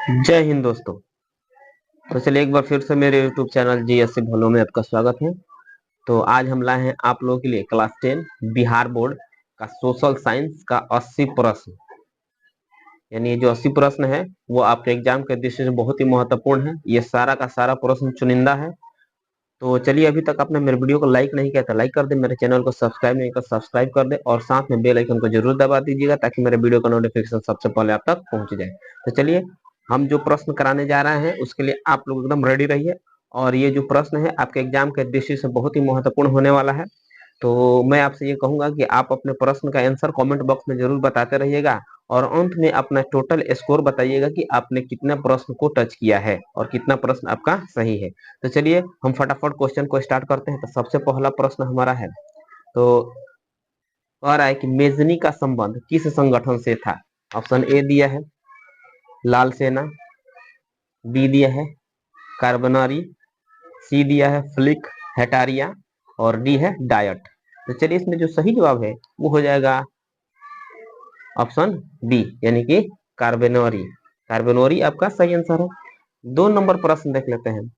जय हिंद दोस्तों। तो चलिए एक बार फिर से मेरे YouTube चैनल GSC भोलो में आपका स्वागत है। तो आज हम लाए हैं आप लोगों के लिए क्लास 10 बिहार बोर्ड का सोशल साइंस का 80 प्रश्न। यानी ये जो 80 प्रश्न है वो आपके एग्जाम के दृष्टि से बहुत ही महत्वपूर्ण है। ये सारा का सारा प्रश्न चुनिंदा है। तो चलिए, अभी तक आपने मेरे वीडियो को लाइक नहीं किया तो लाइक कर दे, मेरे चैनल को सब्सक्राइब नहीं किया सब्सक्राइब कर दे और साथ में बेल आइकन को जरूर दबा दीजिएगा ताकि मेरे वीडियो का नोटिफिकेशन सबसे पहले आप तक पहुंच जाए। तो चलिए, हम जो प्रश्न कराने जा रहे हैं उसके लिए आप लोग एकदम रेडी रहिए। और ये जो प्रश्न है आपके एग्जाम के दृष्टि से बहुत ही महत्वपूर्ण होने वाला है। तो मैं आपसे ये कहूंगा कि आप अपने प्रश्न का आंसर कमेंट बॉक्स में जरूर बताते रहिएगा और अंत में अपना टोटल स्कोर बताइएगा कि आपने कितना प्रश्न को टच किया है और कितना प्रश्न आपका सही है। तो चलिए हम फटाफट क्वेश्चन को स्टार्ट करते हैं। तो सबसे पहला प्रश्न हमारा है, तो कह रहा है कि मेजनी का संबंध किस संगठन से था। ऑप्शन ए दिया है लाल सेना, बी दिया है कार्बनरी, सी दिया है फ्लिक हेटारिया और डी है डायट। तो चलिए, इसमें जो सही जवाब है वो हो जाएगा ऑप्शन बी, यानी कि कार्बेनोरी। कार्बेनोरी आपका सही आंसर है। 2 नंबर प्रश्न देख लेते हैं।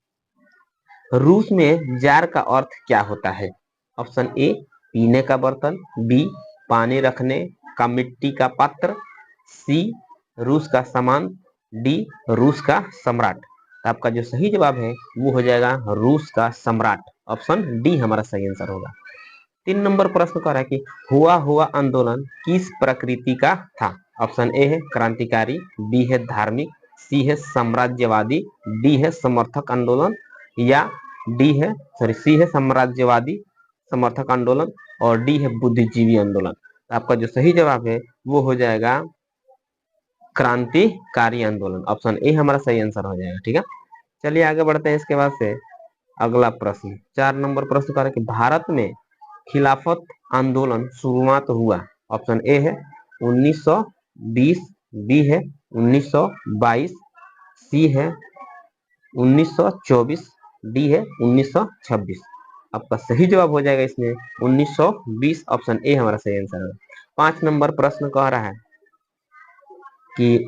रूस में जार का अर्थ क्या होता है। ऑप्शन ए पीने का बर्तन, बी पानी रखने का मिट्टी का पात्र, सी रूस का सामान, डी रूस का सम्राट। तो आपका जो सही जवाब है वो हो जाएगा रूस का सम्राट। ऑप्शन डी हमारा सही आंसर होगा। 3 नंबर प्रश्न कह रहा है कि हुआ हुआ आंदोलन किस प्रकृति का था। ऑप्शन ए है क्रांतिकारी, बी है धार्मिक, सी है साम्राज्यवादी, डी है समर्थक आंदोलन या सी है साम्राज्यवादी समर्थक आंदोलन और डी है बुद्धिजीवी आंदोलन। तो आपका जो सही जवाब है वो हो जाएगा क्रांतिकारी आंदोलन। ऑप्शन ए हमारा सही आंसर हो जाएगा। ठीक है, चलिए आगे बढ़ते हैं। इसके बाद से अगला प्रश्न 4 नंबर प्रश्न कर कि भारत में खिलाफत आंदोलन शुरुआत हुआ। ऑप्शन ए है 1920, बी है 1922, सी है 1924, डी है 1926। आपका सही जवाब हो जाएगा इसमें 1920। ऑप्शन ए हमारा सही आंसर है। 5 नंबर प्रश्न कह रहा है कि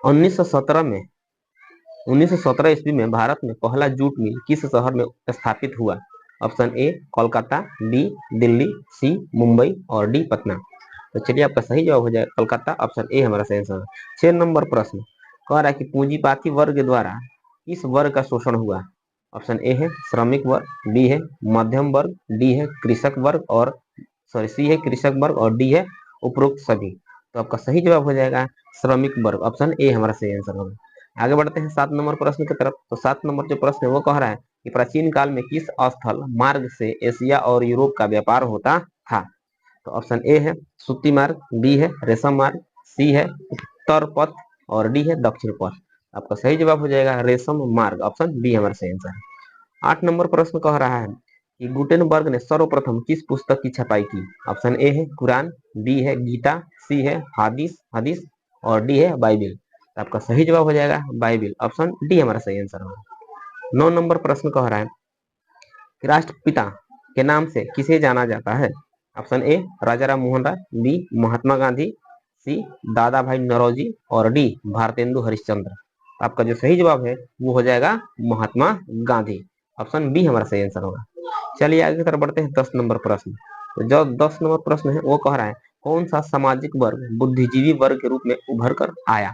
1917 ईस्वी में भारत में पहला जूट मिल किस शहर में स्थापित हुआ। Option A Kolkata, B Delhi, C Mumbai और डी पटना। तो चलिए, आपका सही जवाब हो जाएगा कोलकाता। ऑप्शन ए हमारा सही आंसर है। 6 नंबर प्रश्न कह रहा है कि पूंजीपाती वर्ग द्वारा किस वर्ग का शोषण हुआ। ऑप्शन ए है श्रमिक वर्ग, बी है मध्यम वर्ग, डी है कृषक वर्ग और सी है कृषक वर्ग और डी है उपरोक्त सभी। तो आपका सही जवाब हो जाएगा श्रमिक वर्ग। ऑप्शन ए हमारा सही आंसर होगा। आगे बढ़ते हैं 7 नंबर प्रश्न की तरफ। तो 7 नंबर जो प्रश्न है वो कह रहा है कि प्राचीन काल में किस स्थल मार्ग से एशिया और यूरोप का व्यापार होता था। तो ऑप्शन ए है सूती मार्ग, बी है रेशम मार्ग, सी है उत्तर पथ और डी है दक्षिण पथ। आपका सही जवाब हो जाएगा रेशम मार्ग। ऑप्शन बी हमारा सही आंसर है। 8 नंबर प्रश्न कह रहा है कि गुटेनबर्ग ने सर्वप्रथम किस पुस्तक की छपाई की। ऑप्शन ए है कुरान, बी है गीता, सी है हदीस हदीस और डी है बाइबिल। तो आपका सही जवाब हो जाएगा बाइबिल। ऑप्शन डी हमारा सही आंसर होगा। 9 नंबर प्रश्न कह रहा है कि राष्ट्रपिता के नाम से किसे जाना जाता है। Option A Raja Ram Mohan Roy, B Mahatma Gandhi, C Dadabhai Naoroji और डी भारतेंदु हरिश्चंद्र। आपका जो सही जवाब है वो हो जाएगा महात्मा गांधी। ऑप्शन बी हमारा सही आंसर होगा। चलिए आगे की तरफ बढ़ते हैं। 10 नंबर प्रश्न। तो जो 10 नंबर प्रश्न है वो कह रहा है कौन सा सामाजिक वर्ग बुद्धिजीवी वर्ग के रूप में उभर कर आया।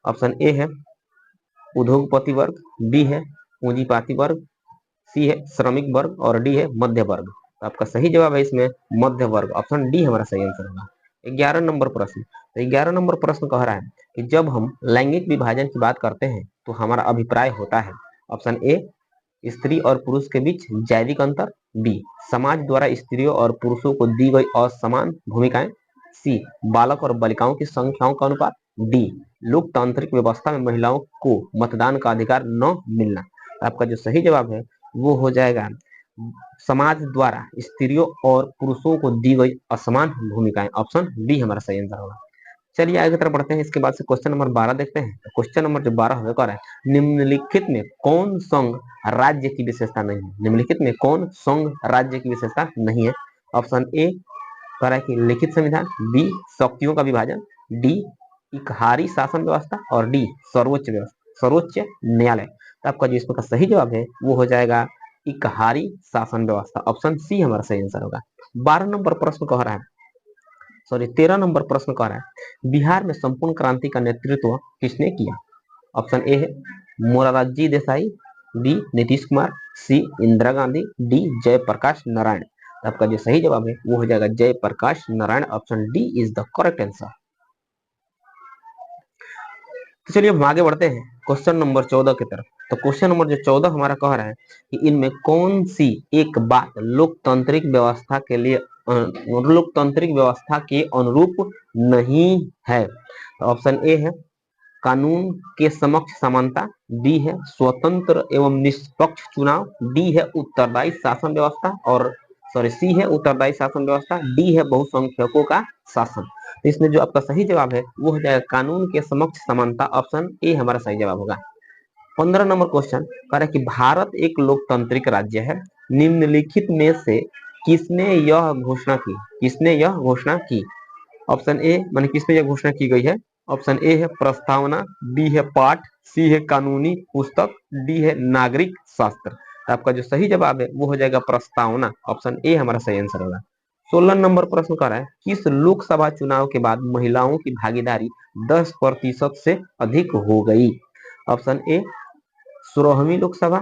ऑप्शन ए है उद्योगपति वर्ग, बी है पूंजीपाती वर्ग, सी है श्रमिक वर्ग और डी है मध्य वर्ग। तो आपका सही जवाब है इसमें मध्य वर्ग। ऑप्शन डी हमारा सही आंसर होगा। 11 नंबर प्रश्न। तो 11 नंबर प्रश्न कह रहा है कि जब हम लैंगिक विभाजन की बात करते हैं तो हमारा अभिप्राय होता है। ऑप्शन ए स्त्री और पुरुष के बीच जैविक अंतर, बी समाज द्वारा स्त्रियों और पुरुषों को दी गई असमान भूमिकाएं, सी बालक और बालिकाओं की संख्याओं का अनुपात, डी लोकतांत्रिक व्यवस्था में महिलाओं को मतदान का अधिकार न मिलना। आपका जो सही जवाब है वो हो जाएगा समाज द्वारा स्त्रियों और पुरुषों को दी गई असमान भूमिकाएं। ऑप्शन बी हमारा सही आंसर होगा। चलिए आगे तरफ बढ़ते हैं। इसके बाद से क्वेश्चन नंबर 12 देखते हैं। तो क्वेश्चन नंबर जो 12 है कह रहा है निम्नलिखित में कौन संघ राज्य की विशेषता नहीं है। निम्नलिखित में कौन संघ राज्य की विशेषता नहीं है। ऑप्शन ए कह रहा है कि लिखित संविधान, बी शक्तियों का विभाजन, डी इकहारी शासन व्यवस्था और डी सर्वोच्च न्यायालय। तो आपका जो इसमें का सही जवाब है वो हो जाएगा इकहारी शासन व्यवस्था, ऑप्शन सी हमारा सही आंसर होगा। 12 नंबर प्रश्न कह रहा है, सॉरी 13 नंबर प्रश्न कह रहा है, बिहार में संपूर्ण क्रांति का नेतृत्व किसने किया? ऑप्शन ए है Morarji Desai, b Nitish Kumar, c Indira Gandhi, d Jayaprakash Narayan. तो आपका जो सही जवाब है वो हो जाएगा Jayaprakash Narayan, option d is the correct answer. तो चलिए हम आगे बढ़ते हैं क्वेश्चन नंबर 14 की तरफ। तो क्वेश्चन नंबर जो 14 हमारा कह रहा है कि इनमें कौन सी एक बात लोकतांत्रिक व्यवस्था के लिए लोकतांत्रिक व्यवस्था के अनुरूप नहीं है? तो ऑप्शन ए है कानून के समक्ष समानता, बी है स्वतंत्र एवं निष्पक्ष चुनाव, डी है उत्तरदायी शासन व्यवस्था और सी है उत्तरदायी शासन व्यवस्था, डी है बहुसंख्यकों का शासन। इसमें जो आपका सही जवाब है वो हो जाएगा कानून के समक्ष समानता, ऑप्शन ए हमारा सही जवाब होगा। 15 नंबर क्वेश्चन कह रहा है कि भारत एक लोकतांत्रिक राज्य है, निम्नलिखित में से किसने यह घोषणा की? किसने यह घोषणा की? ऑप्शन ए माने किसमें यह घोषणा की गई है? ऑप्शन ए है प्रस्तावना, बी है पाठ, सी है कानूनी पुस्तक, डी है नागरिक शास्त्र। तो आपका जो सही जवाब है वो हो जाएगा प्रस्तावना, ऑप्शन ए हमारा सही आंसर होगा। 16 नंबर प्रश्न कर रहा है किस लोकसभा चुनाव के बाद महिलाओं की भागीदारी 10% से अधिक हो गई? ऑप्शन ए 16वीं लोकसभा,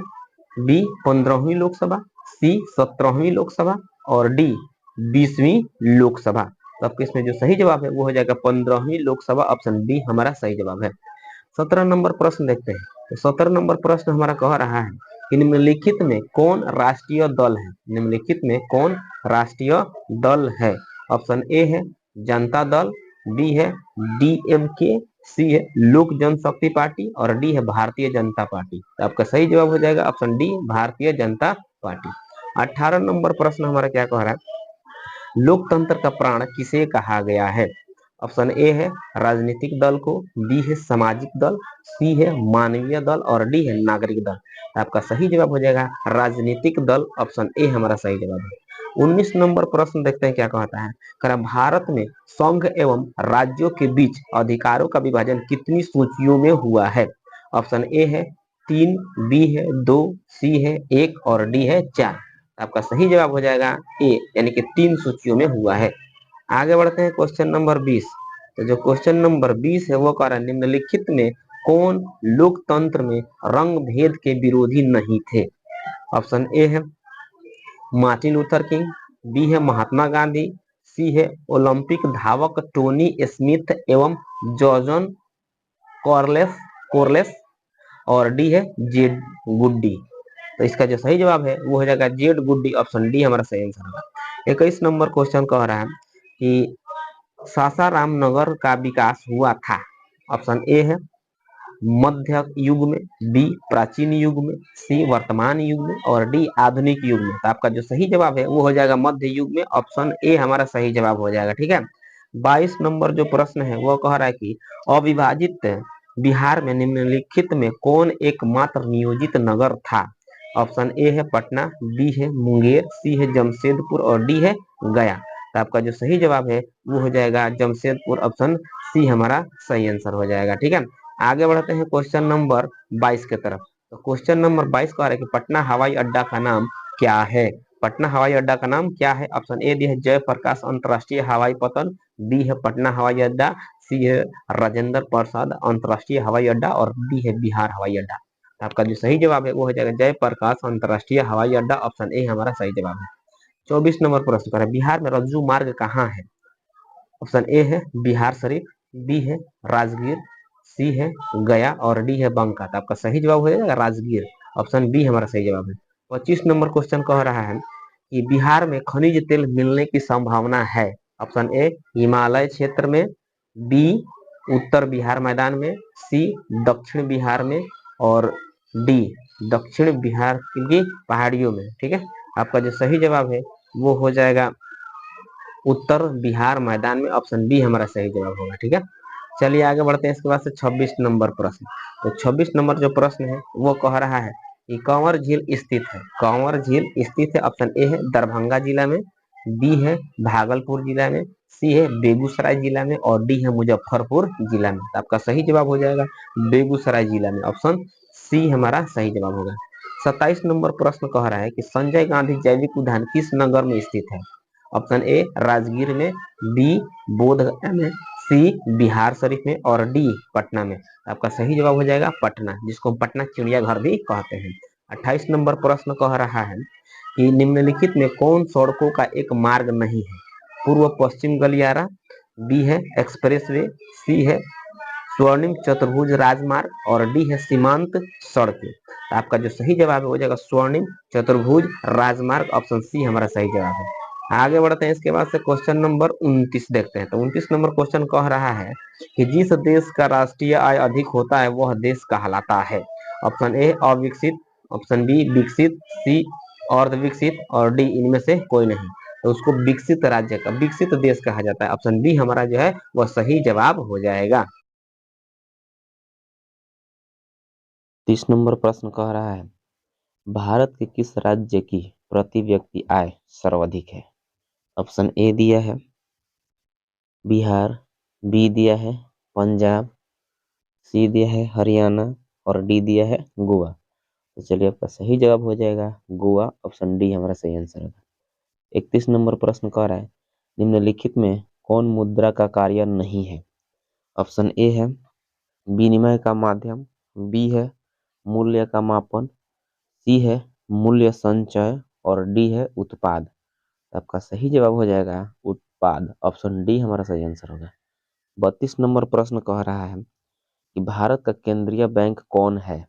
बी 15वीं लोकसभा, सी 17वीं लोकसभा और डी 20वीं लोकसभा। तो आपके इसमें जो सही जवाब है वो हो जाएगा 15वीं लोकसभा, ऑप्शन बी हमारा सही जवाब है। 17 नंबर प्रश्न देखते हैं। तो 17 नंबर प्रश्न हमारा कह रहा है निम्नलिखित में कौन राष्ट्रीय दल है? निम्नलिखित में कौन राष्ट्रीय दल है? ऑप्शन ए है जनता दल, बी है डीएमके, सी है लोक जनशक्ति पार्टी और डी है भारतीय जनता पार्टी। तो आपका सही जवाब हो जाएगा option D Bharatiya Janata party. 18 number प्रश्न हमारा क्या कह रहा है लोकतंत्र का प्राण किसे कहा गया है? ऑप्शन ए है राजनीतिक दल को, बी है सामाजिक दल, सी है मानवीय दल और डी है नागरिक दल। आपका सही जवाब हो जाएगा राजनीतिक दल, ऑप्शन ए हमारा सही जवाब है। 19 नंबर प्रश्न देखते हैं क्या कहता है करा भारत में संघ एवं राज्यों के बीच अधिकारों का विभाजन कितनी सूचियों में हुआ है? ऑप्शन ए है 3, बी है 2, सी है 1 और डी है 4। आपका सही जवाब हो जाएगा ए यानी कि 3 सूचियों में हुआ है। आगे बढ़ते हैं क्वेश्चन नंबर 20। तो जो क्वेश्चन नंबर 20 है वो कह रहा है निम्नलिखित में कौन लोकतंत्र में रंग भेद के विरोधी नहीं थे? ऑप्शन ए है मार्टिन लूथर किंग, बी है महात्मा गांधी, सी है ओलंपिक धावक टोनी स्मिथ एवं जॉर्जन कोरलेस और डी है जेड गुड्डी। तो इसका जो सही जवाब है वो हो जाएगा जेड गुड्डी, ऑप्शन डी हमारा सही आंसर होगा। 21 नंबर क्वेश्चन कह रहा है कि सासाराम नगर का विकास हुआ था? ऑप्शन ए है मध्य युग में, बी प्राचीन युग में, सी वर्तमान युग में और डी आधुनिक युग में। तो आपका जो सही जवाब है वो हो जाएगा मध्य युग में, ऑप्शन ए हमारा सही जवाब हो जाएगा। ठीक है। 22 नंबर जो प्रश्न है वो कह रहा है कि अविभाजित बिहार में निम्नलिखित में कौन एकमात्र नियोजित नगर था? ऑप्शन ए है पटना, बी है मुंगेर, सी है जमशेदपुर और डी है गया। तो आपका जो सही जवाब है वो हो जाएगा जमशेदपुर, ऑप्शन सी हमारा सही आंसर हो जाएगा। ठीक है। आगे बढ़ते हैं क्वेश्चन नंबर 22 की तरफ। तो क्वेश्चन नंबर 22 कह रहा है कि पटना हवाई अड्डा का नाम क्या है? पटना हवाई अड्डा का नाम क्या है? ऑप्शन ए दी है जयप्रकाश अंतरराष्ट्रीय हवाई पतन, बी है पटना हवाई अड्डा, सी है राजेंद्र प्रसाद अंतरराष्ट्रीय हवाई अड्डा और डी है बिहार हवाई अड्डा। आपका जो सही जवाब है वो हो जाएगा जयप्रकाश अंतरराष्ट्रीय हवाई अड्डा, ऑप्शन ए हमारा सही जवाब है। 24 नंबर प्रश्न कर बिहार में रज्जू मार्ग कहाँ है? ऑप्शन ए है बिहार शरीफ, बी है राजगीर, सी है गया और डी है बांका। तो आपका सही जवाब हो जाएगा राजगीर, ऑप्शन बी हमारा सही जवाब है। 25 नंबर क्वेश्चन कह रहा है कि बिहार में खनिज तेल मिलने की संभावना है? ऑप्शन ए हिमालय क्षेत्र में, बी उत्तर बिहार मैदान में, सी दक्षिण बिहार में और डी दक्षिण बिहार की पहाड़ियों में। ठीक है। आपका जो सही जवाब है वो हो जाएगा उत्तर बिहार मैदान में, ऑप्शन बी हमारा सही जवाब होगा। ठीक है। चलिए आगे बढ़ते हैं। इसके बाद से 26 नंबर प्रश्न। तो 26 नंबर जो प्रश्न है वो कह रहा है कि कंवर झील स्थित है? कंवर झील स्थित है ऑप्शन ए है दरभंगा जिला में, बी है भागलपुर जिला में, सी है बेगूसराय जिला में और डी है मुजफ्फरपुर जिला में। तो आपका सही जवाब हो जाएगा बेगूसराय जिला में, ऑप्शन सी हमारा सही जवाब होगा। 27 नंबर प्रश्न कह रहा है कि संजय गांधी जैविक उद्यान किस नगर में स्थित है? ऑप्शन ए राजगीर में, बी बोधगया में, सी बिहार शरीफ में और डी पटना में। आपका सही जवाब हो जाएगा पटना, जिसको हम पटना चिड़ियाघर भी कहते हैं। 28 नंबर प्रश्न कह रहा है कि निम्नलिखित में कौन सड़कों का एक मार्ग नहीं है? पूर्व पश्चिम गलियारा, बी है एक्सप्रेसवे, सी है स्वर्णिम चतुर्भुज राजमार्ग और डी है सीमांत सड़कें। तो आपका जो सही जवाब हो जाएगा स्वर्णिम चतुर्भुज राजमार्ग, ऑप्शन सी हमारा सही जवाब है। आगे बढ़ते हैं, इसके बाद से क्वेश्चन नंबर 29 देखते हैं। तो 29 नंबर क्वेश्चन कह रहा है कि जिस देश का राष्ट्रीय आय अधिक होता है वह देश कहलाता है। ऑप्शन ए अविकसित, ऑप्शन बी विकसित, सी अर्ध विकसित और डी इनमें से कोई नहीं। तो उसको विकसित राज्य का, विकसित देश कहा जाता है। ऑप्शन बी हमारा जो है वह सही जवाब हो जाएगा। 30 नंबर प्रश्न कह रहा है भारत के किस राज्य की प्रति व्यक्ति आय सर्वाधिक है? ऑप्शन ए दिया है बिहार, बी दिया है पंजाब, सी दिया है हरियाणा और डी दिया है गोवा। तो चलिए आपका सही जवाब हो जाएगा गोवा, ऑप्शन डी हमारा सही आंसर होगा। 31 नंबर प्रश्न कह रहा है निम्नलिखित में कौन मुद्रा का कार्य नहीं है? ऑप्शन ए है विनिमय का माध्यम, बी है मूल्य का मापन, सी है मूल्य संचय और डी है उत्पाद। तो आपका सही जवाब हो जाएगा उत्पाद, ऑप्शन डी हमारा सही आंसर होगा। 32 नंबर प्रश्न कह रहा है कि भारत का केंद्रीय बैंक कौन है?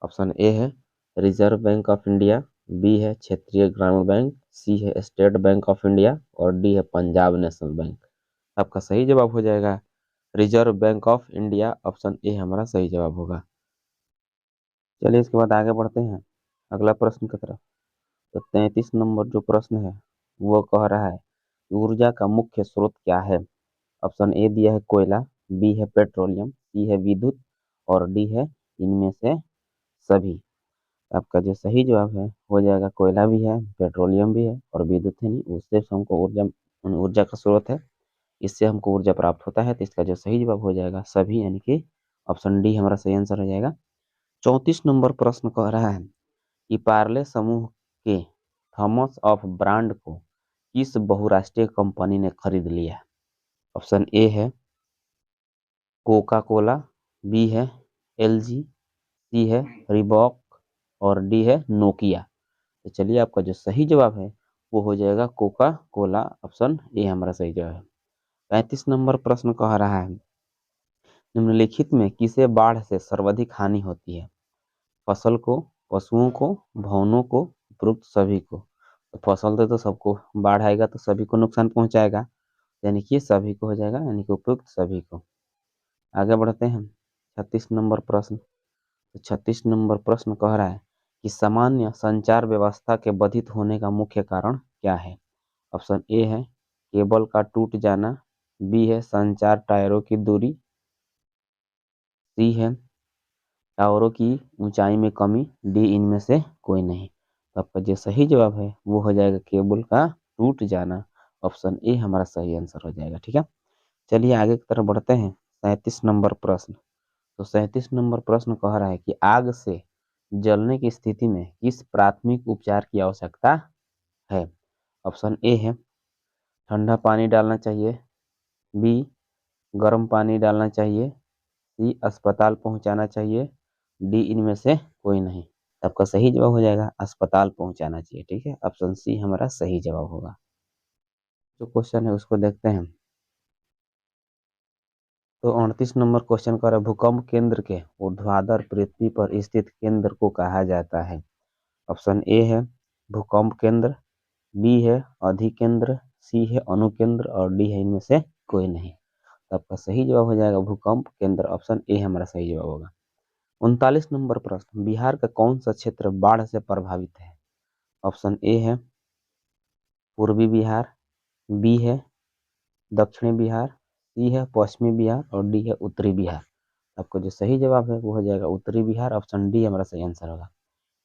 ऑप्शन ए है reserve bank of India, b है क्षेत्रीय ग्रामीण बैंक, सी है स्टेट बैंक ऑफ इंडिया और डी है पंजाब नेशनल बैंक। आपका सही जवाब हो जाएगा reserve bank of India, option a हमारा सही जवाब होगा। चलिए इसके बाद आगे बढ़ते हैं अगला प्रश्न की तरफ। तो 33 नंबर जो प्रश्न है वो कह रहा है ऊर्जा का मुख्य स्रोत क्या है? ऑप्शन ए दिया है कोयला, बी है पेट्रोलियम, सी है विद्युत और डी है इनमें से सभी। आपका जो सही जवाब है हो जाएगा कोयला भी है, पेट्रोलियम भी है और विद्युत है नहीं, उससे हमको ऊर्जा ऊर्जा का स्रोत है, इससे हमको ऊर्जा प्राप्त होता है। तो इसका जो सही जवाब हो जाएगा सभी, यानी कि ऑप्शन डी हमारा सही आंसर हो जाएगा। 34 नंबर प्रश्न कह रहा है कि पार्ले समूह के थॉमस ऑफ ब्रांड को किस बहुराष्ट्रीय कंपनी ने खरीद लिया? ऑप्शन ए है कोका कोला, बी है एलजी, सी है रिबॉक और डी है नोकिया। तो चलिए आपका जो सही जवाब है वो हो जाएगा कोका कोला, ऑप्शन ए हमारा सही जवाब है। 35 नंबर प्रश्न कह रहा है निम्नलिखित में किसे बाढ़ से सर्वाधिक हानि होती है? फसल को, पशुओं को, भवनों को, उपरोक्त सभी को। तो फसल तो सबको बाढ़ आएगा तो सभी को नुकसान पहुंचाएगा, यानी कि सभी को हो जाएगा, यानी कि उपयुक्त सभी को। आगे बढ़ते हैं 36 नंबर प्रश्न। तो 36 नंबर प्रश्न कह रहा है कि सामान्य संचार व्यवस्था के बाधित होने का मुख्य कारण क्या है? ऑप्शन ए है केबल का टूट जाना, बी है संचार टायरों की दूरी, सी है टावरों की ऊंचाई में कमी, डी इनमें से कोई नहीं। तो आपका जो सही जवाब है वो हो जाएगा केबल का टूट जाना, ऑप्शन ए हमारा सही आंसर हो जाएगा। ठीक है, चलिए आगे की तरफ बढ़ते हैं 37 नंबर प्रश्न। तो 37 नंबर प्रश्न कह रहा है कि आग से जलने की स्थिति में किस प्राथमिक उपचार की आवश्यकता है? ऑप्शन ए है ठंडा पानी डालना चाहिए, बी गर्म पानी डालना चाहिए, सी अस्पताल पहुंचाना चाहिए, डी इनमें से कोई नहीं। आपका सही जवाब हो जाएगा अस्पताल पहुंचाना चाहिए। ठीक है, ऑप्शन सी हमारा सही जवाब होगा। जो क्वेश्चन है उसको देखते हैं। तो 38 नंबर क्वेश्चन कर भूकंप केंद्र के ऊर्ध्वाधर पृथ्वी पर स्थित केंद्र को कहा जाता है? ऑप्शन ए है भूकंप केंद्र, बी है अधिकेंद्र, सी है अनुकेंद्र और डी है इनमें से कोई नहीं। तो आपका सही जवाब हो जाएगा भूकंप केंद्र, ऑप्शन ए हमारा सही जवाब होगा। 39 नंबर प्रश्न बिहार का कौन सा क्षेत्र बाढ़ से प्रभावित है? ऑप्शन ए है पूर्वी बिहार, बी है दक्षिणी बिहार, सी है पश्चिमी बिहार और डी है उत्तरी बिहार। आपको जो सही जवाब है वो हो जाएगा उत्तरी बिहार, ऑप्शन डी हमारा सही आंसर होगा।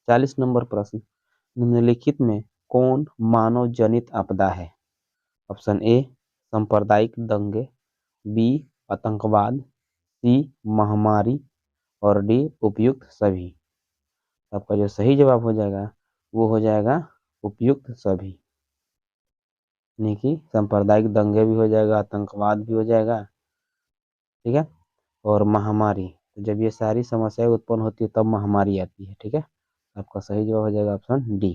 40 नंबर प्रश्न निम्नलिखित में कौन मानव जनित आपदा है? ऑप्शन ए सांप्रदायिक दंगे, बी आतंकवाद, सी महामारी और डी उपयुक्त सभी। आपका जो सही जवाब हो जाएगा वो हो जाएगा उपयुक्त सभी, यानी कि सांप्रदायिक दंगे भी हो जाएगा, आतंकवाद भी हो जाएगा, ठीक है, और महामारी। तो जब ये सारी समस्याएं उत्पन्न होती है तब महामारी आती है, ठीक है। आपका सही जवाब हो जाएगा ऑप्शन डी।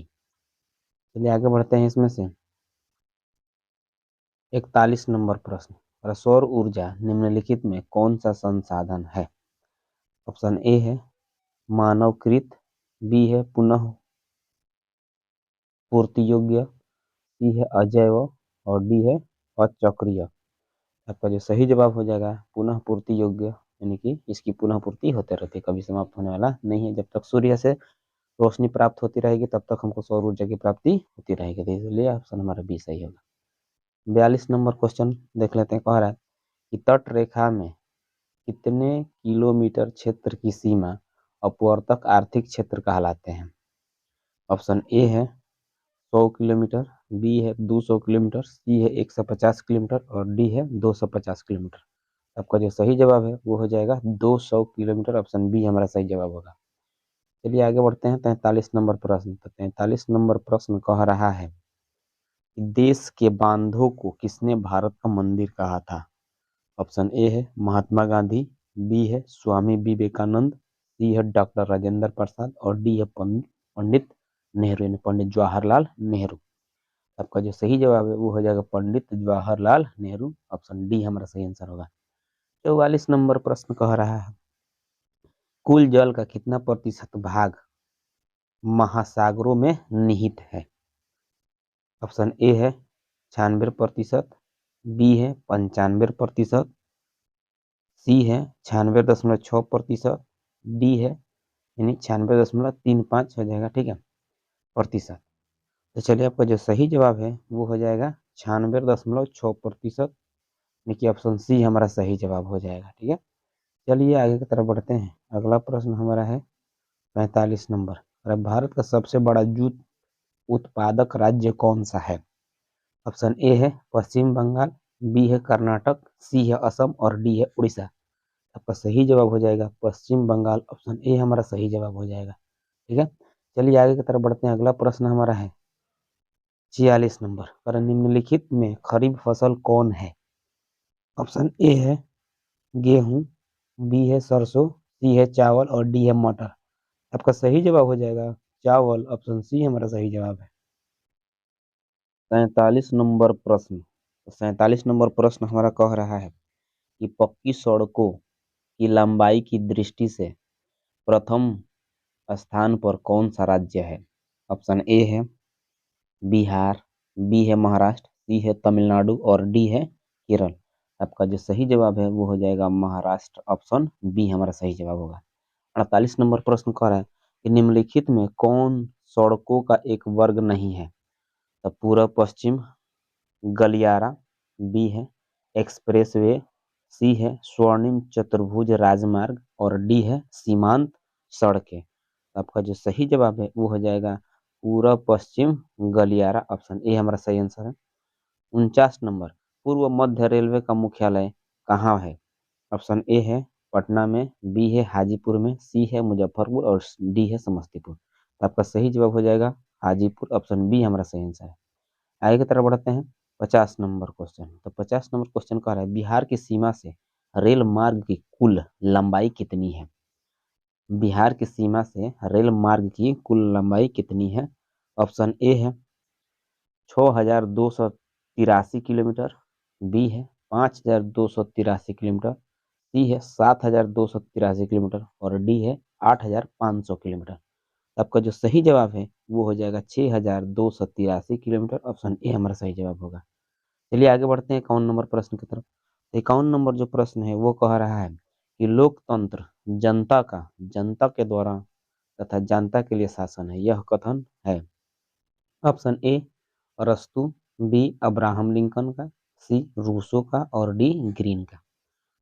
चलिए आगे बढ़ते हैं इसमें से 41 नंबर प्रश्न, सौर ऊर्जा निम्नलिखित में कौन सा संसाधन है? ऑप्शन ए है मानवकृत, बी है पुनः पूर्ति योग्य, सी है अजैव और डी है अचक्रीय। आपका जो सही जवाब हो जाएगा पुनः पूर्ति योग्य, यानी कि इसकी पुनः पूर्ति होते रहती है, कभी समाप्त होने वाला नहीं है। जब तक सूर्य से रोशनी प्राप्त होती रहेगी तब तक हमको सौर ऊर्जा की प्राप्ति होती रहेगी। तो इसलिए ऑप्शन हमारा बी सही होगा। 42 नंबर क्वेश्चन देख लेते हैं। कह रहा है कि तट रेखा में कितने किलोमीटर क्षेत्र की सीमा अपवर्तक आर्थिक क्षेत्र कहलाते हैं? ऑप्शन ए है 100 किलोमीटर, बी है 200 किलोमीटर, सी है 150 किलोमीटर और डी है 250 किलोमीटर। आपका जो सही जवाब है वो हो जाएगा 200 किलोमीटर, ऑप्शन बी हमारा सही जवाब होगा। चलिए आगे बढ़ते हैं 43 नंबर प्रश्न। तो 43 नंबर प्रश्न कह रहा है कि देश के बांधों को किसने भारत का मंदिर कहा था? ऑप्शन ए है महात्मा गांधी, बी है स्वामी विवेकानंद, सी है डॉक्टर राजेंद्र प्रसाद और डी है पंडित नेहरू, यानी पंडित जवाहरलाल नेहरू। आपका जो सही जवाब है वो हो जाएगा पंडित जवाहरलाल नेहरू, ऑप्शन डी हमारा सही आंसर होगा। 44 नंबर प्रश्न कह रहा है कुल जल का कितना प्रतिशत भाग महासागरों में निहित है? ऑप्शन ए है 96%, बी है 95%, सी है 96.6%, डी है यानी 96.35 हो जाएगा, ठीक है, प्रतिशत। तो चलिए आपका जो सही जवाब है वो हो जाएगा 96.6%, यानी कि ऑप्शन सी हमारा सही जवाब हो जाएगा, ठीक है। चलिए आगे की तरफ बढ़ते हैं। अगला प्रश्न हमारा है 45 नंबर। और भारत का सबसे बड़ा जूट उत्पादक राज्य कौन सा है? ऑप्शन ए है पश्चिम बंगाल, बी है कर्नाटक, सी है असम और डी है उड़ीसा। आपका सही जवाब हो जाएगा पश्चिम बंगाल, ऑप्शन ए हमारा सही जवाब हो जाएगा, ठीक है। चलिए आगे की तरफ बढ़ते हैं। अगला प्रश्न हमारा है 46 नंबर। पर निम्नलिखित में खरीफ फसल कौन है? ऑप्शन ए है गेहूं, बी है सरसों, सी है चावल और डी है मटर। आपका सही जवाब हो जाएगा चावल, ऑप्शन सी हमारा सही जवाब है। 47 नंबर प्रश्न। 47 नंबर प्रश्न हमारा कह रहा है कि पक्की सड़कों की लंबाई की दृष्टि से प्रथम स्थान पर कौन सा राज्य है? ऑप्शन ए है बिहार, बी है महाराष्ट्र, सी है तमिलनाडु और डी है केरल। आपका जो सही जवाब है वो हो जाएगा महाराष्ट्र, ऑप्शन बी हमारा सही जवाब होगा। 48 नंबर प्रश्न कह रहा है कि निम्नलिखित में कौन सड़कों का एक वर्ग नहीं है? तो पूर्व पश्चिम गलियारा, बी है एक्सप्रेसवे, सी है स्वर्णिम चतुर्भुज राजमार्ग और डी है सीमांत सड़कें। आपका जो सही जवाब है वो हो जाएगा पूर्व पश्चिम गलियारा, ऑप्शन ए हमारा सही आंसर है। 49 नंबर पूर्व मध्य रेलवे का मुख्यालय कहाँ है? ऑप्शन ए है पटना में, बी है हाजीपुर में, सी है मुजफ्फरपुर और डी है समस्तीपुर। तो आपका सही जवाब हो जाएगा हाजीपुर, ऑप्शन बी हमारा सही आंसर है। आगे की तरफ बढ़ते हैं 50 नंबर क्वेश्चन। तो 50 नंबर क्वेश्चन कह रहा है बिहार की सीमा से रेल मार्ग की कुल लंबाई कितनी है? बिहार की सीमा से रेल मार्ग की कुल लंबाई कितनी है? ऑप्शन ए है 6283 किलोमीटर, बी है 5283 किलोमीटर, सी है 7283 किलोमीटर और डी है 8500 किलोमीटर। आपका जो सही जवाब है वो हो जाएगा 6283 किलोमीटर, ऑप्शन ए हमारा सही जवाब होगा। चलिए आगे बढ़ते हैं 51 नंबर प्रश्न की तरफ। 51 नंबर जो प्रश्न है वो कह रहा है कि लोकतंत्र जनता के द्वारा तथा जनता के लिए शासन है, यह कथन है? ऑप्शन ए अरस्तु, बी अब्राहम लिंकन का, सी रूसो का और डी ग्रीन का।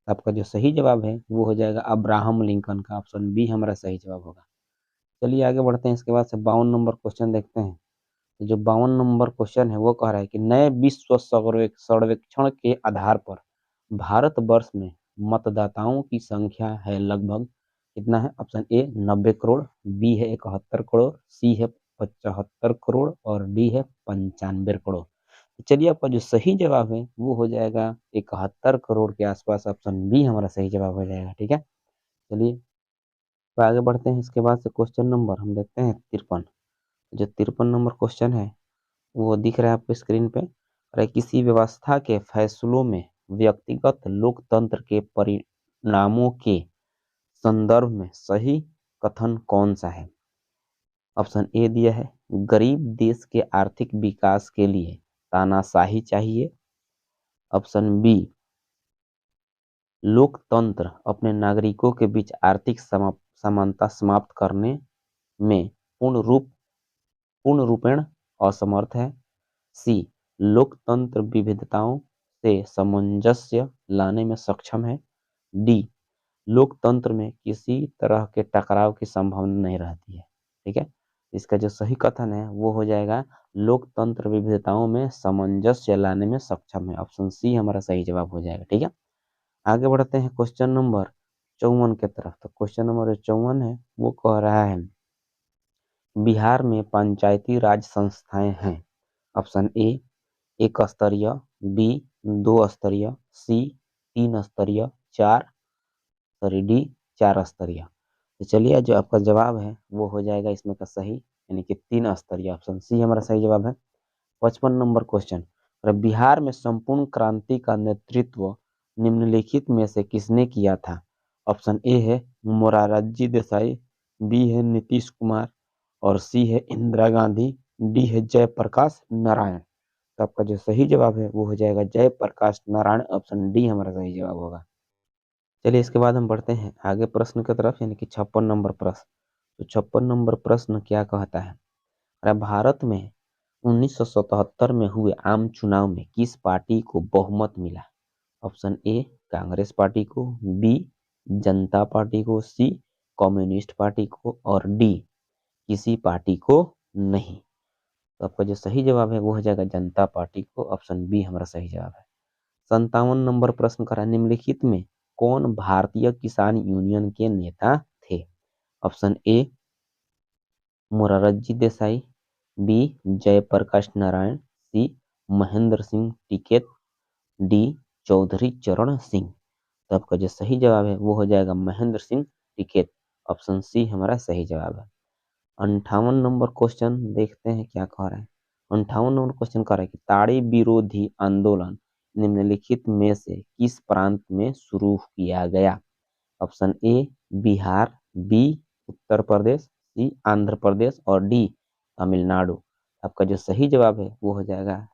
आपका जो सही जवाब है वो हो जाएगा अब्राहम लिंकन का, ऑप्शन बी हमारा सही जवाब होगा। चलिए आगे बढ़ते हैं। इसके बाद से 52 नंबर क्वेश्चन देखते हैं। तो जो 52 नंबर क्वेश्चन है वो कह रहा है कि नए विश्व सर्वेक्षण के आधार पर भारतवर्ष में मतदाताओं की संख्या है लगभग कितना है? ऑप्शन ए 90 करोड़, बी है 71 करोड़, सी है 75 करोड़ और डी है 95 करोड़। तो चलिए आपका जो सही जवाब है वो हो जाएगा 71 करोड़ के आसपास, ऑप्शन बी हमारा सही जवाब हो जाएगा। ठीक है, चलिए तो आगे बढ़ते हैं। इसके बाद से क्वेश्चन नंबर हम देखते हैं 53। जो 53 नंबर क्वेश्चन है वो दिख रहा है आपको स्क्रीन पे। और किसी व्यवस्था के फैसलों में व्यक्तिगत लोकतंत्र के परिणामों के संदर्भ में सही कथन कौन सा है? ऑप्शन ए दिया है, गरीब देश के आर्थिक विकास के लिए तानाशाही चाहिए। ऑप्शन बी, लोकतंत्र अपने नागरिकों के बीच आर्थिक समानता समाप्त करने में पूर्ण रूपेण असमर्थ है। सी, लोकतंत्र विविधताओं से सामंजस्य लाने में सक्षम है। डी, लोकतंत्र में किसी तरह के टकराव की संभावना नहीं रहती है। ठीक है, इसका जो सही कथन है वो हो जाएगा लोकतंत्र विविधताओं में सामंजस्य लाने में सक्षम है। ऑप्शन सी हमारा सही जवाब हो जाएगा। ठीक है, आगे बढ़ते हैं क्वेश्चन नंबर 54 के तरफ। तो क्वेश्चन नंबर 54 है वो कह रहा है बिहार में पंचायती राज संस्थाएं हैं। ऑप्शन ए एक स्तरीय, बी 2 स्तरीय, सी 3 स्तरीय, डी 4 स्तरीय। तो चलिए जो आपका जवाब है वो हो जाएगा इसमें का सही, यानी कि 3 स्तरीय। ऑप्शन सी हमारा सही जवाब है। 55 नंबर क्वेश्चन, बिहार में संपूर्ण क्रांति का नेतृत्व निम्नलिखित में से किसने किया था? ऑप्शन ए है मोरारजी देसाई, बी है नीतीश कुमार और सी है इंदिरा गांधी, डी है जयप्रकाश नारायण। तो आपका जो सही जवाब है वो हो जाएगा जयप्रकाश नारायण। ऑप्शन डी हमारा सही जवाब होगा। चलिए इसके बाद हम बढ़ते हैं आगे प्रश्न की तरफ, यानी कि 56 नंबर प्रश्न। तो 56 नंबर प्रश्न क्या कहता है? अरे भारत में 1977 में हुए आम चुनाव में किस पार्टी को बहुमत मिला? ऑप्शन ए कांग्रेस पार्टी को, बी जनता पार्टी को, सी कम्युनिस्ट पार्टी को और डी किसी पार्टी को नहीं। तो आपका जो सही जवाब है वो हो जाएगा जनता पार्टी को। ऑप्शन बी हमारा सही जवाब है। 57 नंबर प्रश्न करा, निम्नलिखित में कौन भारतीय किसान यूनियन के नेता थे? Option a Morarji Desai, b Jayaprakash Narayan, c Mahendra Singh Tikait, d Chaudhary Charan Singh. तो आपका जो सही जवाब है वो हो जाएगा महेंद्र सिंह टिकैत। ऑप्शन सी हमारा सही जवाब है। 58 नंबर क्वेश्चन देखते हैं क्या कह रहा है। 58 नंबर क्वेश्चन कह रहा है कि ताड़ी विरोधी आंदोलन निम्नलिखित में से किस प्रांत में शुरू किया गया? Option A Bihar, B Uttar Pradesh, सी आंध्र प्रदेश और डी तमिलनाडु। आपका जो सही जवाब है वो हो जाएगा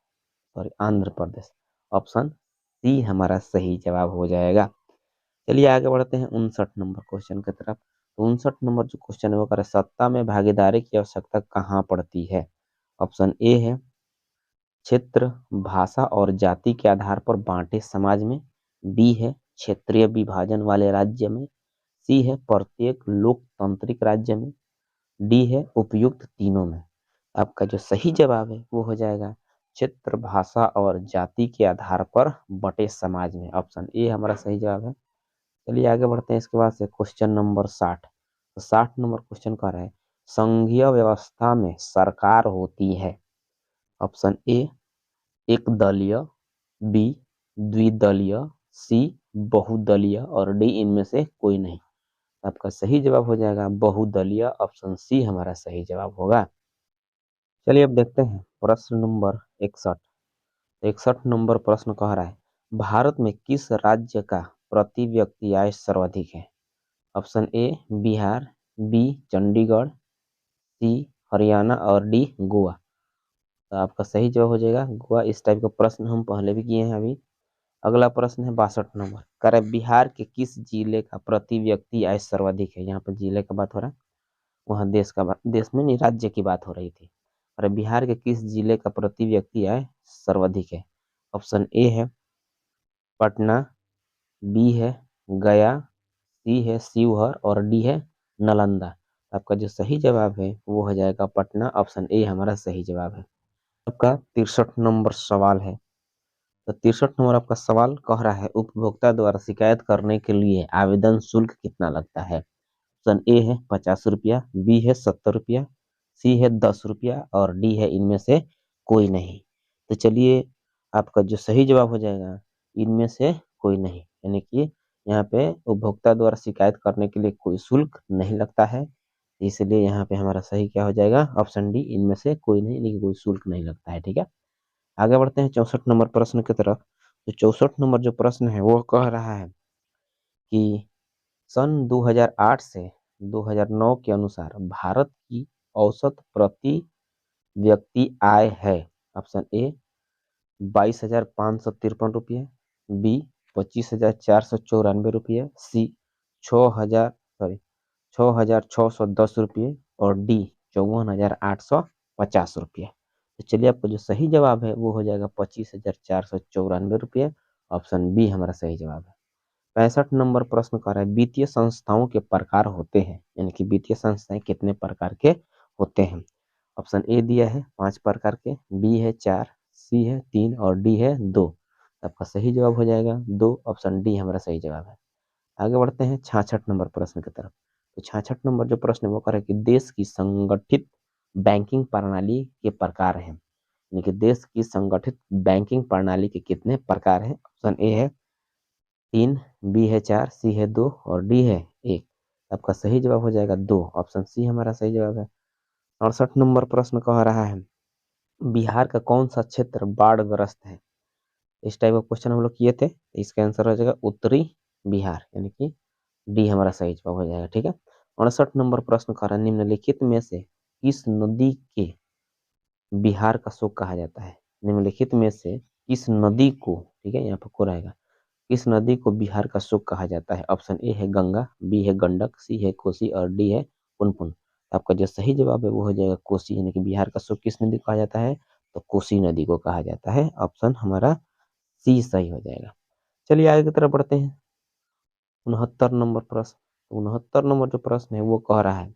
आंध्र प्रदेश। ऑप्शन सी हमारा सही जवाब हो जाएगा। चलिए आगे बढ़ते हैं 59 नंबर क्वेश्चन की तरफ। 59 नंबर जो क्वेश्चन है वो कर सत्ता में भागीदारी की आवश्यकता कहाँ पड़ती है? ऑप्शन ए है क्षेत्र, भाषा और जाति के आधार पर बांटे समाज में, बी है क्षेत्रीय विभाजन वाले राज्य में, सी है प्रत्येक लोकतांत्रिक राज्य में, डी है उपयुक्त तीनों में। आपका जो सही जवाब है वो हो जाएगा क्षेत्र, भाषा और जाति के आधार पर बटे समाज में। ऑप्शन ए हमारा सही जवाब है। चलिए आगे बढ़ते हैं। इसके बाद से क्वेश्चन नंबर 60। तो 60 नंबर क्वेश्चन कह रहा है संघीय व्यवस्था में सरकार होती है। ऑप्शन ए एक दलीय, बी द्विदलीय, सी बहुदलीय और डी इनमें से कोई नहीं। आपका सही जवाब हो जाएगा बहुदलीय। ऑप्शन सी हमारा सही जवाब होगा। चलिए अब देखते हैं प्रश्न नंबर 61। 61 नंबर प्रश्न कह रहा है भारत में किस राज्य का प्रति व्यक्ति आय सर्वाधिक है? Option A Bihar, B Chandigarh, C Haryana और डी गोवा। तो आपका सही जवाब हो जाएगा गोवा। इस टाइप का प्रश्न हम पहले भी किए हैं अभी। अगला प्रश्न है 62 नंबर, कह रहा है बिहार के किस जिले का प्रति व्यक्ति आय सर्वाधिक है? यहाँ पर जिले का बात हो रहा है, वहाँ देश में नहीं राज्य की बात हो रही थी। और बिहार के किस जिले का प्रति व्यक्ति आय सर्वाधिक है? ऑप्शन ए है पटना, बी है गया, सी है शिवहर और डी है नालंदा। आपका जो सही जवाब है वो हो जाएगा पटना। ऑप्शन ए हमारा सही जवाब है। आपका 63 नंबर सवाल है। तो 63 नंबर आपका सवाल कह रहा है उपभोक्ता द्वारा शिकायत करने के लिए आवेदन शुल्क कितना लगता है। ऑप्शन ए है 50 रुपया, बी है 70 रुपया, सी है 10 रुपया और डी है इनमें से कोई नहीं। तो चलिए आपका जो सही जवाब हो जाएगा इनमें से कोई नहीं, यानी कि यहाँ पे उपभोक्ता द्वारा शिकायत करने के लिए कोई शुल्क नहीं लगता है, इसलिए यहाँ पे हमारा सही क्या हो जाएगा ऑप्शन डी, इनमें से कोई नहीं, यानी कि कोई शुल्क नहीं लगता है। ठीक है, आगे बढ़ते हैं 64 नंबर प्रश्न की तरफ। तो 64 नंबर जो प्रश्न है वो कह रहा है कि सन 2008 से 2009 के अनुसार भारत की औसत प्रति व्यक्ति आय है। ऑप्शन ए 22,553 रुपये, बी 25,494 रुपये, सी 6,610 रुपये और डी 54,850 रुपये। तो चलिए आपका जो सही जवाब है वो हो जाएगा 25,494 रुपये। ऑप्शन बी हमारा सही जवाब है। 65 नंबर प्रश्न कर रहा है वित्तीय संस्थाओं के प्रकार होते हैं, यानी कि वित्तीय संस्थाएं कितने प्रकार के होते हैं। ऑप्शन ए दिया है 5 प्रकार के, बी है 4, सी है 3 और डी है 2। आपका सही जवाब हो जाएगा 2, ऑप्शन डी हमारा सही जवाब है। आगे बढ़ते हैं 66 नंबर प्रश्न की तरफ। तो 66 नंबर जो प्रश्न है वो कह रहा है कि देश की संगठित बैंकिंग प्रणाली के प्रकार हैं, यानी कि देश की संगठित बैंकिंग प्रणाली के कितने प्रकार हैं। ऑप्शन ए है 3, बी है 4, सी है 2 और डी है 1। आपका सही जवाब हो जाएगा 2, ऑप्शन सी हमारा सही जवाब है। 68 नंबर प्रश्न कह रहा है बिहार का कौन सा क्षेत्र बाढ़ग्रस्त है। इस टाइप का क्वेश्चन हम लोग किए थे, इसका आंसर हो जाएगा उत्तरी बिहार, यानी कि डी हमारा सही जवाब हो जाएगा। ठीक है, 68 नंबर प्रश्न कह रहा है निम्नलिखित में से किस नदी के बिहार का शोक कहा जाता है। निम्नलिखित में से किस नदी को, ठीक है यहाँ पर को रहेगा, किस नदी को बिहार का शोक कहा जाता है। ऑप्शन ए है गंगा, बी है गंडक, सी है कोसी और डी है पुनपुन। आपका जो सही जवाब है वो हो जाएगा कोसी, यानी कि बिहार का शोक किस नदी को कहा जाता है, तो कोसी नदी को कहा जाता है। ऑप्शन हमारा सी सही हो जाएगा। चलिए आगे की तरफ बढ़ते हैं। 69 नंबर प्रश्न। 69 नंबर जो प्रश्न है वो कह रहा है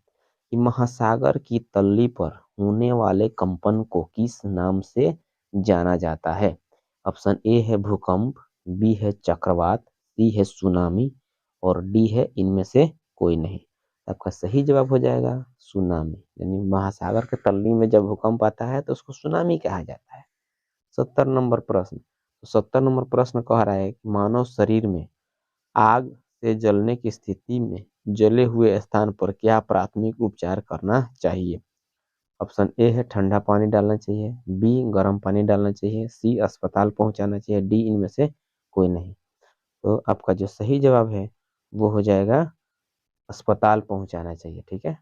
कि महासागर की तल्ली पर होने वाले कंपन को किस नाम से जाना जाता है। ऑप्शन ए है भूकंप, बी है चक्रवात, सी है सुनामी और डी है इनमें से कोई नहीं। आपका सही जवाब हो जाएगा सुनामी, यानी महासागर के तल्ली में जब भूकंप आता है तो उसको सुनामी कहा जाता है। 70 नंबर प्रश्न। 70 नंबर प्रश्न कह रहा है कि मानव शरीर में आग से जलने की स्थिति में जले हुए स्थान पर क्या प्राथमिक उपचार करना चाहिए। ऑप्शन ए है ठंडा पानी डालना चाहिए, बी गर्म पानी डालना चाहिए, सी अस्पताल पहुंचाना चाहिए, डी इनमें से कोई नहीं। तो आपका जो सही जवाब है वो हो जाएगा अस्पताल पहुंचाना चाहिए। ठीक है,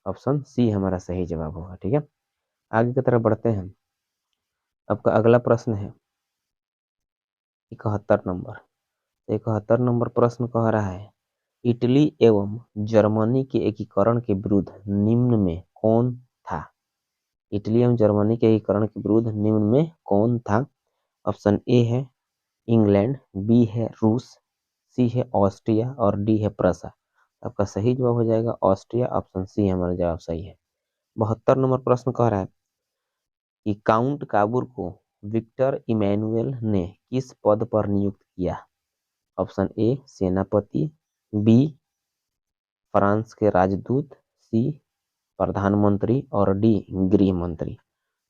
ऑप्शन सी हमारा सही जवाब होगा। ठीक है, आगे की तरफ बढ़ते हैं। आपका अगला प्रश्न है 71 नंबर। 71 नंबर प्रश्न कह रहा है इटली एवं जर्मनी के एकीकरण के विरुद्ध निम्न में कौन था। इटली एवं जर्मनी के एकीकरण के विरुद्ध निम्न में कौन था। ऑप्शन ए है इंग्लैंड, बी है रूस, सी है ऑस्ट्रिया और डी है प्रूसिया। आपका सही जवाब हो जाएगा ऑस्ट्रिया, ऑप्शन सी हमारा जवाब सही है। 72 नंबर प्रश्न कह रहा है कि काउंट काबूर को विक्टर इमैनुअल ने किस पद पर नियुक्त किया। ऑप्शन ए सेनापति, बी फ्रांस के राजदूत, सी प्रधानमंत्री और डी गृह मंत्री।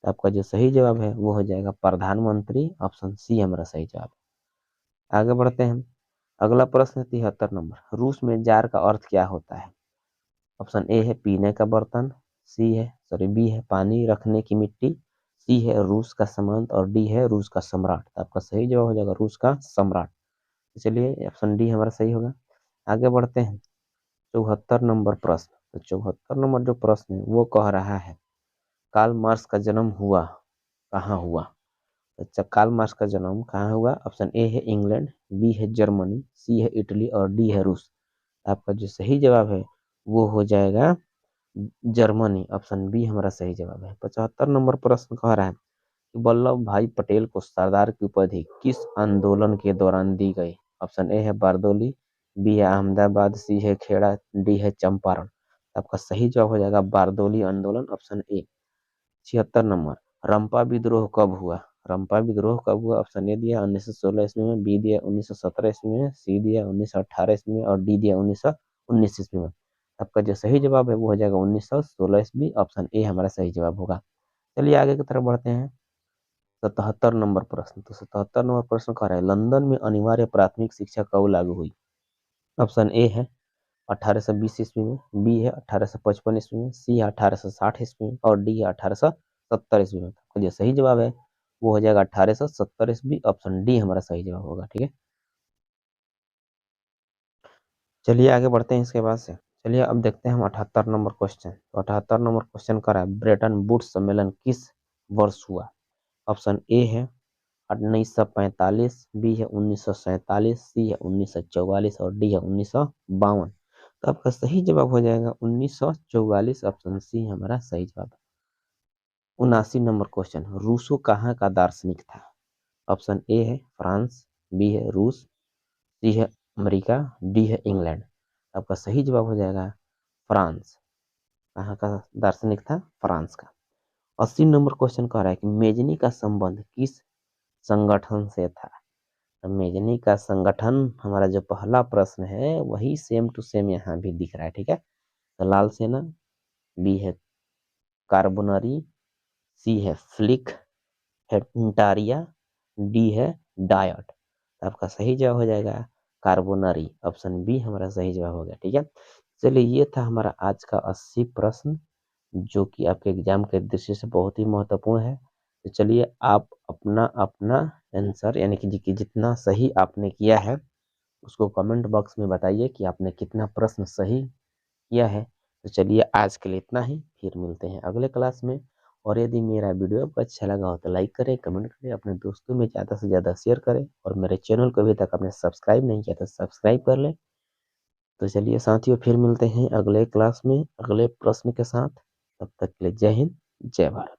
आपका जो सही जवाब है वो हो जाएगा प्रधानमंत्री, ऑप्शन सी हमारा सही जवाब। आगे बढ़ते हैं। अगला प्रश्न 73 नंबर रूस में जार का अर्थ क्या होता है। ऑप्शन ए है पीने का बर्तन, बी है पानी रखने की मिट्टी, सी है रूस का सामंत और डी है रूस का सम्राट। आपका सही जवाब हो जाएगा रूस का सम्राट। चलिए ऑप्शन डी हमारा सही होगा। आगे बढ़ते हैं 74 नंबर प्रश्न। तो 74 नंबर जो प्रश्न है वो कह रहा है कार्ल मार्क्स का जन्म हुआ कहाँ हुआ। तो कार्ल मार्क्स का जन्म कहाँ हुआ। ऑप्शन ए है इंग्लैंड, बी है जर्मनी, सी है इटली और डी है रूस। आपका जो सही जवाब है वो हो जाएगा जर्मनी, ऑप्शन बी हमारा सही जवाब है। 75 नंबर प्रश्न कह रहा है कि वल्लभ भाई पटेल को सरदार की उपाधि किस आंदोलन के दौरान दी गई। ऑप्शन ए है बारदोली, बी है अहमदाबाद, सी है खेड़ा, डी है चंपारण। आपका सही जवाब हो जाएगा बारदोली आंदोलन, ऑप्शन ए। 76 नंबर रंपा विद्रोह कब हुआ? रंपा विद्रोह कब हुआ? ऑप्शन ए दिया 1916 ईस्वी में, बी दिया 1917 ईस्वी में, सी दिया 1918 ईस्वी में और डी दिया 1919 ईस्वी में। आपका जो सही जवाब है वो हो जाएगा 1916 ईस्वी। ऑप्शन ए हमारा सही जवाब होगा। चलिए आगे की तरफ बढ़ते हैं। 77 नंबर प्रश्न। तो 77 नंबर प्रश्न कह रहा है लंदन में अनिवार्य प्राथमिक शिक्षा कब लागू हुई? ऑप्शन ए है 1820 ईस्वी में, बी है 1855 ईस्वी में, सी है 1860 ईस्वी में और डी है 1870 ईस्वी में। तो जो सही जवाब है वो हो जाएगा 1870 ईस्वी। ऑप्शन डी हमारा सही जवाब होगा। ठीक है, चलिए आगे बढ़ते हैं इसके बाद से। चलिए अब देखते हैं हम 78 नंबर क्वेश्चन। तो 78 नंबर क्वेश्चन कर रहा है ब्रेटन वुड्स सम्मेलन किस वर्ष हुआ? ऑप्शन ए है 1945, बी है 1947, सी है 1944 और डी है 1952। तो आपका सही जवाब हो जाएगा 1944। ऑप्शन सी हमारा सही जवाब है। 79 नंबर क्वेश्चन रूसो कहाँ का दार्शनिक था? ऑप्शन ए है फ्रांस, बी है रूस, सी है अमेरिका, डी है इंग्लैंड। आपका सही जवाब हो जाएगा फ्रांस। कहाँ का दार्शनिक था? फ्रांस का। 80 नंबर क्वेश्चन कह रहा है कि मेजनी का संबंध किस संगठन से था? तो मेजनी का संगठन हमारा जो पहला प्रश्न है वही सेम टू सेम यहाँ भी दिख रहा है। ठीक है, तो लाल सेना, बी है कार्बोनरी, सी है फ्लिक हेंटारिया, डी है डायट। आपका सही जवाब हो जाएगा कार्बोनरी। ऑप्शन बी हमारा सही जवाब हो गया। ठीक है, चलिए ये था हमारा आज का 80 प्रश्न जो कि आपके एग्जाम के दृष्टि से बहुत ही महत्वपूर्ण है। तो चलिए आप अपना अपना आंसर यानी कि जितना सही आपने किया है उसको कमेंट बॉक्स में बताइए कि आपने कितना प्रश्न सही किया है। तो चलिए आज के लिए इतना ही, फिर मिलते हैं अगले क्लास में। और यदि मेरा वीडियो आपको अच्छा लगा हो तो लाइक करें, कमेंट करें, अपने दोस्तों में ज़्यादा से ज़्यादा शेयर करें और मेरे चैनल को अभी तक आपने सब्सक्राइब नहीं किया तो सब्सक्राइब कर लें। तो चलिए साथियों फिर मिलते हैं अगले क्लास में अगले प्रश्न के साथ। तब तक के लिए जय हिंद, जय भारत।